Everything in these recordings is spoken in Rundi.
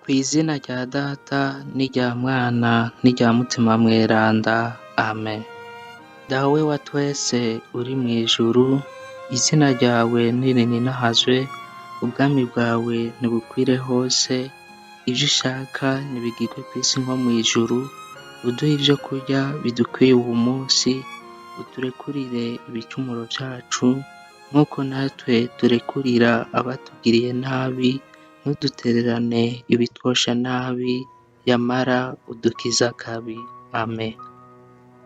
Kw'izina rya Data n'irya Mwana n'irya Mutima Mweranda, Amen. Dawe wa twese uri mw'ijuru, izina ryawe nirininahazwe, ubwami bwawe nibukwire hose, ivyo ushaka nibigirwe kw'isi nko mw'ijuru, uduhe ivyo kurya bidukwiye uwu munsi, uturekurire ibicumuro vyacu, nk'uko natwe turekurira abatugiriye nabi, ntudutererane ibitwosha nabi, yamara udukize akabi. Amen.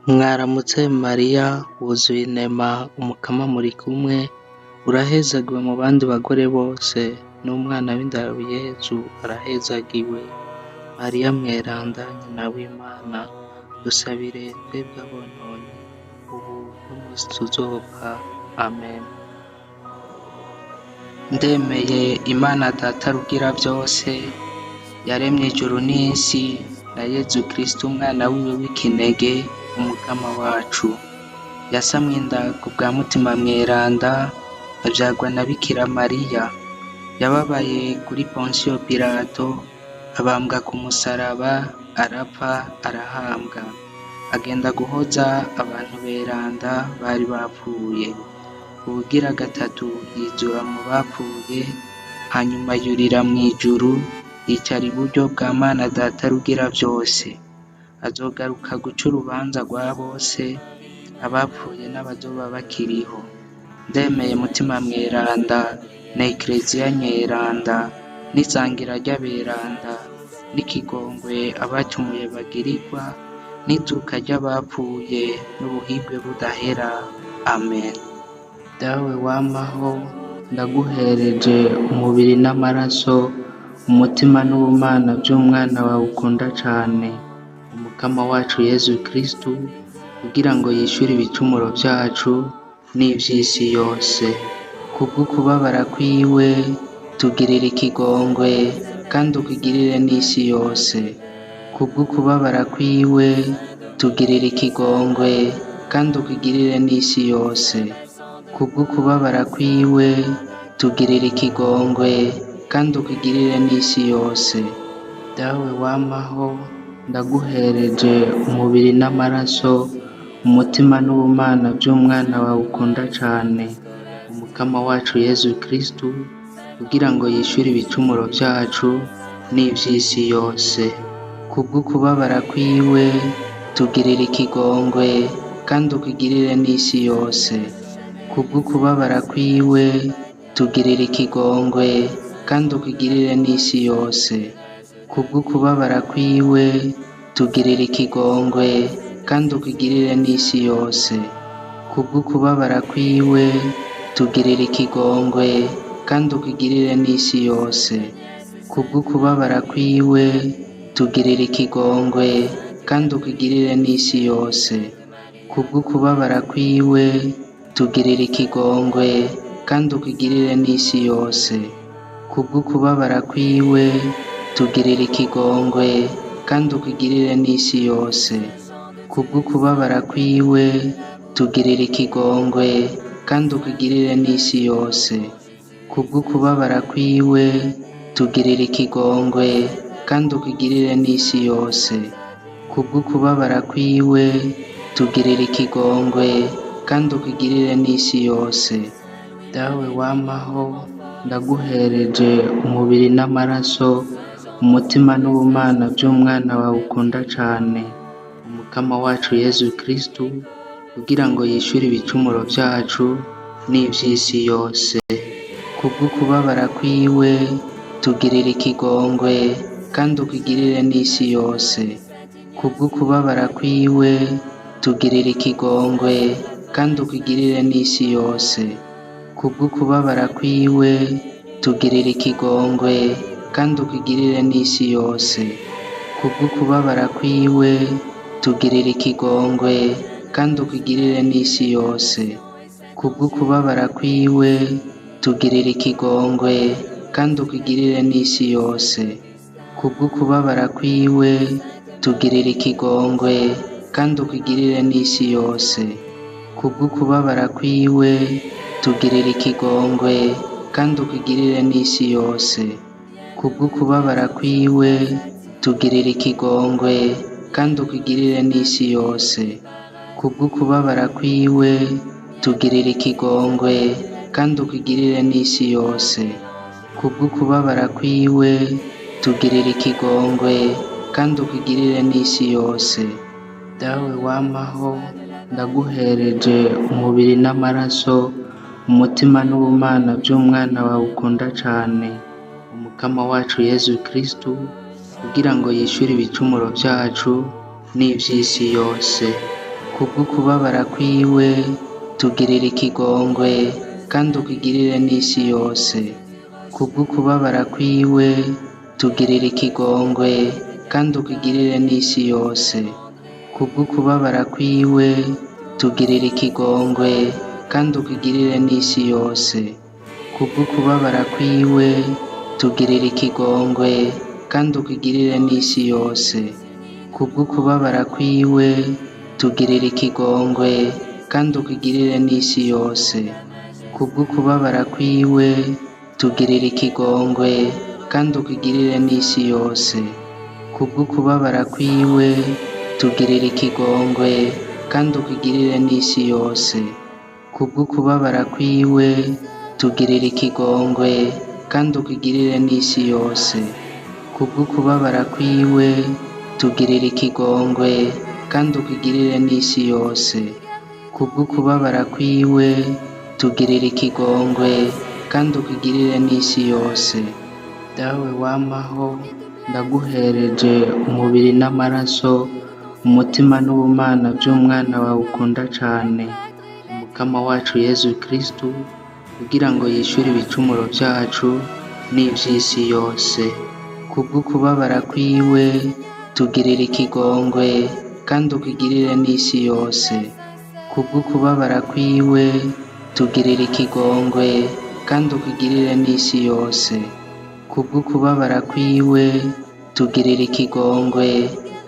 Mwaramutse Mariya, wuzuye inema, umukama muri kumwe, urahezagiwe mu bandi bagore bose, n'umwana w'inda yawe Yezu arahezagiwe. Mariya Mweranda, nyina w'Imana, dusabire twebwe abononye, ubu n'umunsi tuzopfa. Amen. Ndemeye Imana Data rugira byose, yaremye ijuru n'isi, na Yezu Kristo umwana wiwe w'ikinege, umukama wacu. Yasamwe inda ku bwa Mutima Mweranda, avyagwa na Bikira Mariya. Yababaye kuri Ponsiyo Pilato, abambwa ku musaraba, arapfa, arahambwa. Agenda guhoza abantu beranda bari bapfuye. Ubugira gatatu yizura mu bapfuye, hanyuma yurira mw'ijuru, yicara iburyo bwa Mana Data rugira byose. Azogaruka guca urubanza rwa bose, abapfuye n'abazoba bakiriho. Ndemeye Mutima Mweranda, na Ekleziya Nyeranda, n'isangira ry'aberanda, n'ikigongwe abacumuye bagirirwa, n'izuka ry'abapfuye, n'ubuhigwe budahera. Amen. Dawe wamaho, ndaguhereje umubiri n'amaraso, umutima n'ubumana by'umwana wawe ukunda cane, umukama wacu Yezu Kristu, kugira ngo yishure ibicumuro vyacu n'ivy'isi yose. Kubw'ukubabara kwiwe, tugirire ikigongwe, kandi ukigirire n'isi yose. Kubw'ukubabara kwiwe, tugirire ikigongwe, kandi ukigirire n'isi yose. Kubw'ukubabara kwiwe, tugirire ikigongwe, kandi ukigirire n'isi yose. Dawe wamaho, ndaguhereje umubiri n'amaraso, umutima n'ubumana by'umwana wawe ukunda cane, umukama wacu Yezu Kristu, kugira ngo yishure ibicumuro vyacu n'ivy'isi yose. Kubw'ukubabara kwiwe, tugirire ikigongwe, kandi ukigirire n'isi yose. Kubw'ukubabara kwiwe, tugirire ikigongwe, kandi ukigirire n'isi yose. Kubw'ukubabara kwiwe, tugirire ikigongwe, kandi ukigirire n'isi yose. Kubw'ukubabara kwiwe, tugirire ikigongwe, kandi ukigirire n'isi yose. Kubw'ukubabara kwiwe, tugirire ikigongwe, kandi ukigirire n'isi yose. Kubw'ukubabara kwiwe, tugirire ikigongwe, kandi ukigirire n'isi yose. Kubw'ukubabara kwiwe, tugirire ikigongwe, kandi ukigirire n'isi yose. Kubw'ukubabara kwiwe, tugirire ikigongwe, kandi ukigirire n'isi yose. Kubw'ukubabara kwiwe, tugirire ikigongwe, kandi ukigirire n'isi yose. Kubw'ukubabara kwiwe, tugirire ikigongwe, kandi ukigirire n'isi yose. Dawe wamaho, ndaguhereje umubiri n'amaraso, umutima n'ubumana by'umwana wawe ukunda cane, umukama wacu Yezu Kristu, kugira ngo yishure ibicumuro vyacu n'ivy'isi yose. Kubw'ukubabara kwiwe, tugirire ikigongwe, kandi ukigirire n'isi yose. Kubw'ukubabara kwiwe, tugirire ikigongwe, kandi ukigirire n'isi yose. Kubw'ukubabara kwiwe, tugirire ikigongwe, kandi ukigirire n'isi yose. Kubw'ukubabara kwiwe, tugirire ikigongwe, kandi ukigirire n'isi yose. Kubw'ukubabara kwiwe, tugirire ikigongwe, kandi ukigirire n'isi yose. Kubw'ukubabara kwiwe, tugirire ikigongwe, kandi ukigirire n'isi yose. Kubw'ukubabara kwiwe, tugirire ikigongwe, kandi ukigirire n'isi yose. kubw'ukubabara kwiwe tugirira ikigongwe kandi ukigirire n'isi yose. Kubw'ukubabara kwiwe tugirira ikigongwe kandi ukigirire n'isi yose. Kubw'ukubabara kwiwe tugirira ikigongwe kandi ukigirire n'isi yose. Dawe wamaho, ndaguhereje umubiri n'amaraso, umutima n'ubumana by'umwana wawe ukunda cane, umukama wacu Yezu Kristu, kugira ngo yishure ibicumuro vyacu n'ivy'isi yose. Kubw'ukubabara kwiwe tugirira ikigongwe kandi ukigirire n'isi yose. Kubw'ukubabara kwiwe tugirira ikigongwe kandi ukigirire n'isi yose. Kubw'ukubabara kwiwe tugirira ikigongwe kandi ukigirire n'isi yose. Kubw'ukubabara kwiwe tugirira ikigongwe kandi ukigirire n'isi yose. Kubw'ukubabara kwiwe tugirira ikigongwe kandi ukigirire n'isi yose. Kubw'ukubabara kwiwe tugirira ikigongwe kandi ukigirire n'isi yose. Kubw'ukubabara kwiwe tugirira ikigongwe kandi ukigirire n'isi yose. Kubw'ukubabara kwiwe tugirira ikigongwe kandi ukigirire n'isi yose. Kubw'ukubabara kwiwe tugirira ikigongwe kandi ukigirire n'isi yose. Kubw'ukubabara kwiwe tugirira ikigongwe kandi ukigirire n'isi yose. Dawe wamaho, ndaguhereje umubiri n'amaraso, umutima n'ubumana by'umwana wawe ukunda cane, umukama wacu Yezu Kristu, kugira ngo yishure ibicumuro vyacu n'ivy'isi yose. Kubw'ukubabara kwiwe tugirira ikigongwe kandi ukigirire n'isi yose. Kubw'ukubabara kwiwe tugirira ikigongwe kandi ukigirire n'isi yose. Kubw'ukubabara kwiwe tugirira ikigongwe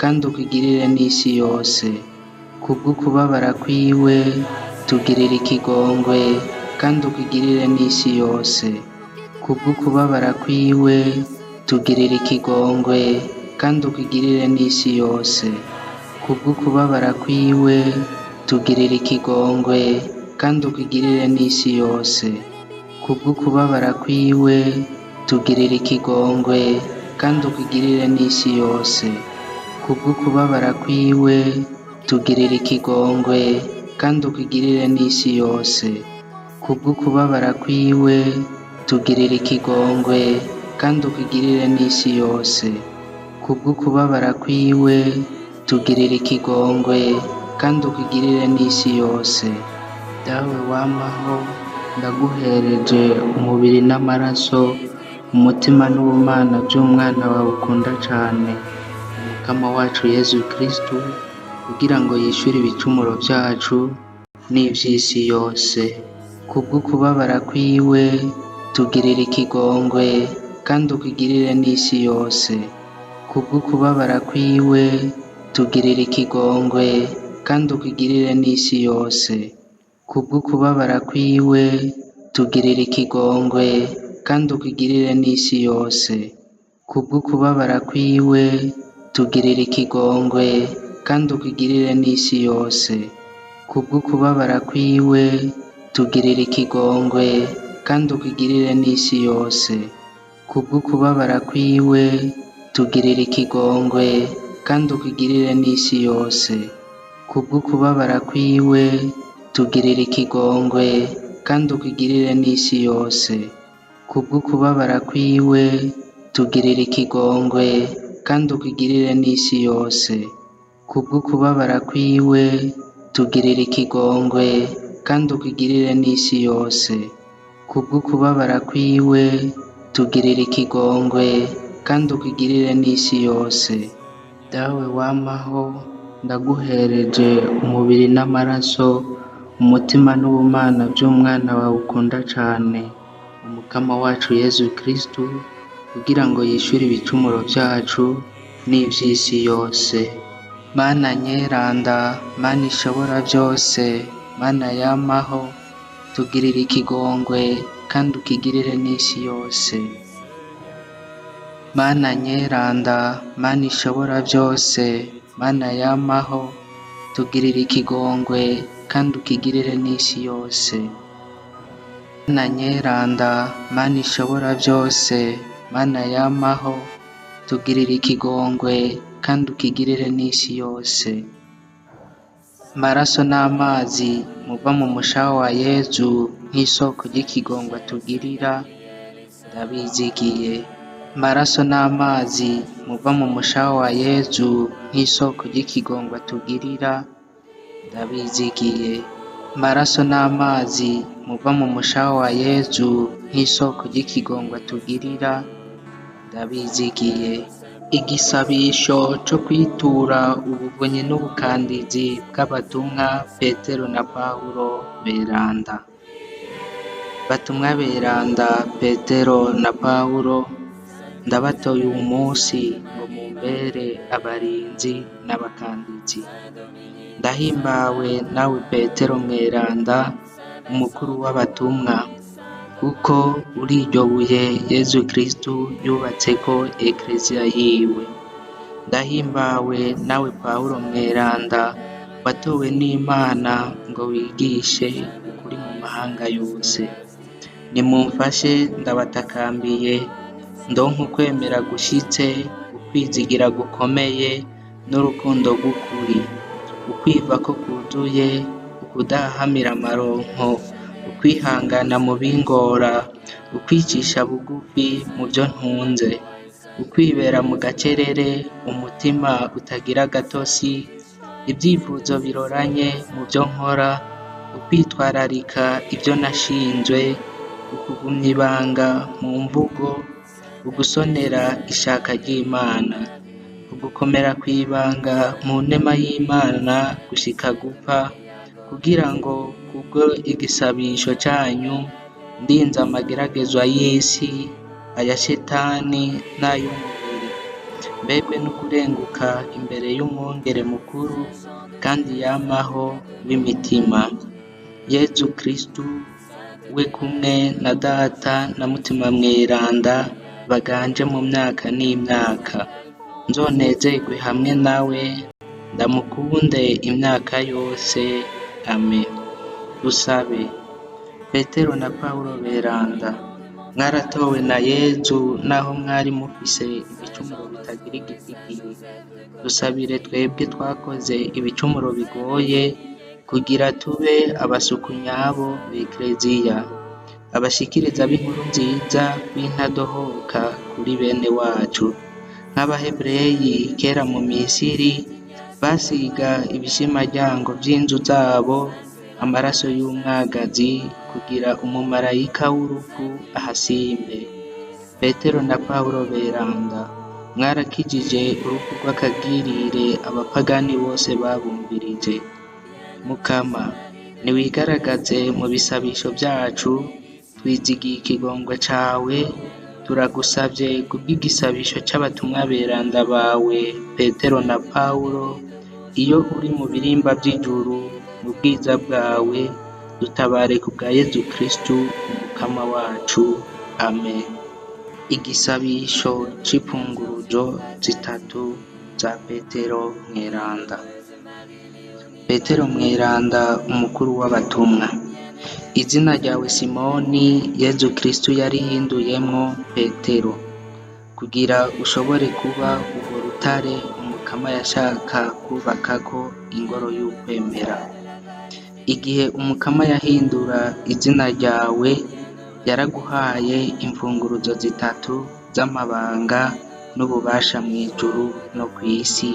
kandi ukigirire n'isi yose. Kubw'ukubabara kwiwe tugirira ikigongwe kandi ukigirire n'isi yose. Kubw'ukubabara kwiwe tugirira ikigongwe kandi ukigirire n'isi yose. Kubw'ukubabara kwiwe tugirira ikigongwe kandi ukigirire n'isi yose. Kubw'ukubabara kwiwe tugirira ikigongwe kandi ukigirire n'isi yose. Kubw'ukubabara kwiwe tugirira ikigongwe kandi ukigirire n'isi yose. Kubw'ukubabara kwiwe tugirira ikigongwe kandi ukigirire n'isi yose. Kubw'ukubabara kwiwe tugirira ikigongwe kandi ukigirire n'isi yose. Dawe wamaho, ndaguhereje umubiri n'amaraso, umutima n'ubumana by'umwana wawe ukunda cane, umukama wacu Yezu Kristu, kugira ngo yishure ibicumuro vyacu n'ivy'isi yose. Kubw'ukubabara kwiwe tugirira ikigongwe kandi ukigirire n'isi yose. Kubw'ukubabara kwiwe tugirira ikigongwe kandi ukigirire n'isi yose. Kubw'ukubabara kwiwe tugirira ikigongwe kandi ukigirire n'isi yose. Kubw'ukubabara kwiwe tugirira ikigongwe kandi ukigirire n'isi yose. Kubw'ukubabara kwiwe tugirira ikigongwe kandi ukigirire n'isi yose. Kubw'ukubabara kwiwe tugirira ikigongwe kandi ukigirire n'isi yose. Kubw'ukubabara kwiwe tugirira ikigongwe kandi ukigirire n'isi yose. Kubw'ukubabara kwiwe tugirira ikigongwe kandi ukigirire n'isi yose. Kubw'ukubabara kwiwe tugirira ikigongwe kandi ukigirire n'isi yose. Kubw'ukubabara kwiwe tugirira ikigongwe kandi ukigirire n'isi yose. Dawe wamaho, ndaguhereje umubiri n'amaraso, umutima n'ubumana by'umwana wawe ukunda cane, umukama wacu Yezu Kristu, kugira ngo yishure ibicumuro vyacu n'ivy'isi yose. Mana nyeranda, Mana ishobora vyose, Mana yamaho, tugirire ikigongwe kandi ukigirire n'isi yose. Mana nyeranda, Mana ishobora byose, Mana yamaho, tugirire ikigongwe kandi ukigirire n'isi yose. Mana nyeranda, Mana ishobora byose, Mana yamaho, tugirire ikigongwe kandi ukigirire n'isi yose. Maraso n'amazi muva mu mushaha wa Yezu nk'isoko ry'ikigongwe tugirira, ndabizigiye. Maraso n'amazi muva mu mushaha wa Yezu nk'isoko ry'ikigongwe tugirira, ndabizigiye. Maraso n'amazi muva mu mushaha wa Yezu nk'isoko ry'ikigongwe tugirira, ndabizigiye. Igisabisho cyo kwitura ubuvunyi n'ubukandizi bw'abatumwa Petero na Pawulo beranda. Batumwa beranda Petero na Pawulo, ndabatoye uyu munsi ngo mumbere abarinzi n'abakandizi. Ndahimbawe nawe Petero mweranda, umukuru w'abatumwa, kuko uri iryo buye Yezu Kristu yubatseko ekleziya yiwe. Ndahimbawe nawe Pawulo mweranda, watowe n'Imana ngo wigishe ukuri mu mahanga yose. Nimumfashe ndabatakambiye, ndonke ukwemera gushitse, ukwizigira gukomeye n'urukundo rw'ukuri, ukwivako kuzuye, ukudahamira amaronko, ukwihangana mu bingora, ukwicisha bugufi mu byo ntunze, ukwibera mu gacerere, umutima utagira gatosi, ibyifuzo biroranye mu byo nkora, ukwitwararika ibyo nashinzwe, ukugumya ibanga mu mvugo, ugusonera ishaka ry'Imana, ugukomera kw'ibanga mu nema y'Imana gushika gupfa, kugira ngo kubwo igisabisho cyanyu ndinze amageragezwa y'isi, aya shetani n'ay'umubiri, mbebwe no kurenguka imbere y'umwungere mukuru kandi yamaho w'imitima, Yezu Kristu, we kumwe na Data na Mutima mweranda baganje mu myaka n'imyaka. Nzonezerwe hamwe nawe, ndamukunde imyaka yose. Amen. Dusabe. Petero na Pawulo beranda, mwaratowe na Yezu naho mwari mufise ibicumuro bitagira igitigiri. Dusabire twebwe twakoze ibicumuro bigoye, kugira tube abasuku nyabo b'ekleziya, abashikiriza b'inkuru nziza b'intadohoka kuri bene wacu, nk'Abahebreyi kera mu Misiri basiga ibishimaryango by'inzu zabo amaraso y'umwagazi kugira umumarayika w'urupfu ahasimbe. Petero na Pawulo beranda, mwarakijije urupfu rw'akagirire abapagani bose babumvirije. Mukama, niwigaragaze mu bisabisho byacu, twizigiye ikigongwe cawe, turagusabye kubw'igisabisho c'abatumwa beranda bawe Petero na Pawulo, iyo uri mu birimba by'ijuru mu bwiza bwawe, dutabare ku bwa Yezu Kristu umukama wacu. Amen. Igisabisho c'imfunguruzo zitatu za Petero mweranda. Petero mweranda, umukuru w'abatumwa, izina ryawe Simoni Yezu Kristu yarihinduyemwo Petero, kugira ushobore kuba urwo rutare umukama yashaka kubakako ingoro y'ukwemera. Igihe umukama yahindura izina ryawe, yaraguhaye imfunguruzo zitatu z'amabanga n'ububasha mu ijuru no ku isi,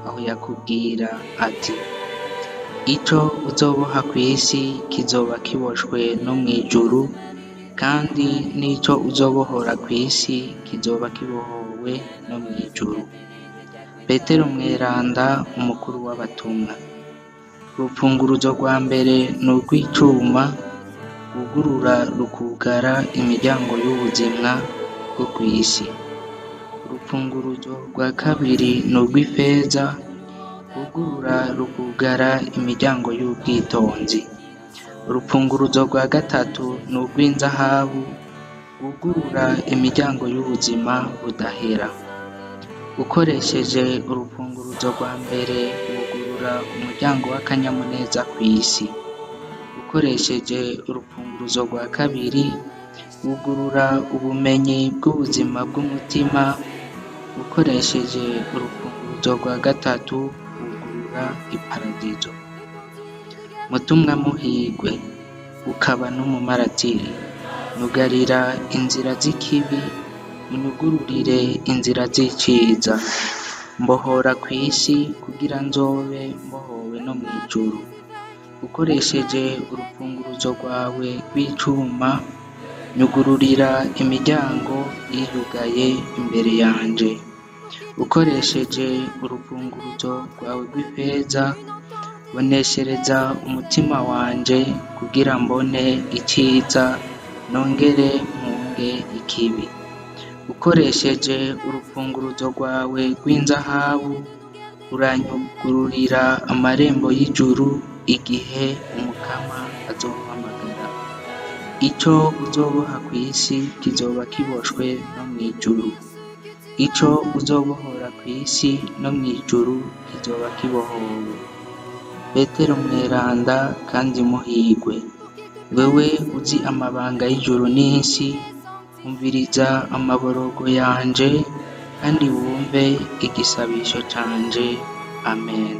aho yakubwira ati, ico uzoboha ku isi kizoba kiboshwe no mu ijuru, kandi n'ico uzobohora ku isi kizoba kibohowe no mu ijuru. Petero mweranda, umukuru w'abatumwa, urupfunguruzo rwa mbere ni urw'icuma, rwugurura rukugara imiryango y'ubuzima bwo ku isi. Urupfunguruzo rwa kabiri ni urw'ifeza, rwugurura rukugara imiryango y'ubwitonzi. Urupfunguruzo rwa gatatu ni urw'inzahabu, wugurura imiryango y'ubuzima budahera. Ukoresheje urufunguruzo rwa mbere wugurura umuryango w'akanyamuneza ku isi. Ukoresheje urufunguruzo rwa kabiri wugurura ubumenyi bw'ubuzima bw'umutima. Ukoresheje urufunguruzo rwa gatatu wugurura iparadizo. Mutumwa muhigwe ukaba n'umumaratiri, nugarira inzira z'ikibi, unyugururire inzira z'iciza. Mbohora ku isi kugira nzobe mbohowe no mu ijuru. Ukoresheje urufunguruzo rwawe rw'icuma, nyugururira imiryango yiyugaye imbere yanje. Ukoresheje urufunguruzo rwawe rw'ifeza, boneshereza umutima wanje kugira mbone iciza nongere mpunge ikibi. Ukoresheje urufunguruzo rwawe rw'inzahabu, uranyugururira amarembo y'ijuru igihe umukama azompamagara. Ico uzoboha ku isi kizoba kiboshwe no mu ijuru. Ico uzobohora ku isi no mu ijuru kizoba kibohowe. Petero mweranda kandi muhigwe, wewe uzi amabanga y'ijuru n'isi, umviriza amaborogo yanje kandi wumve igisabisho canje. Amen.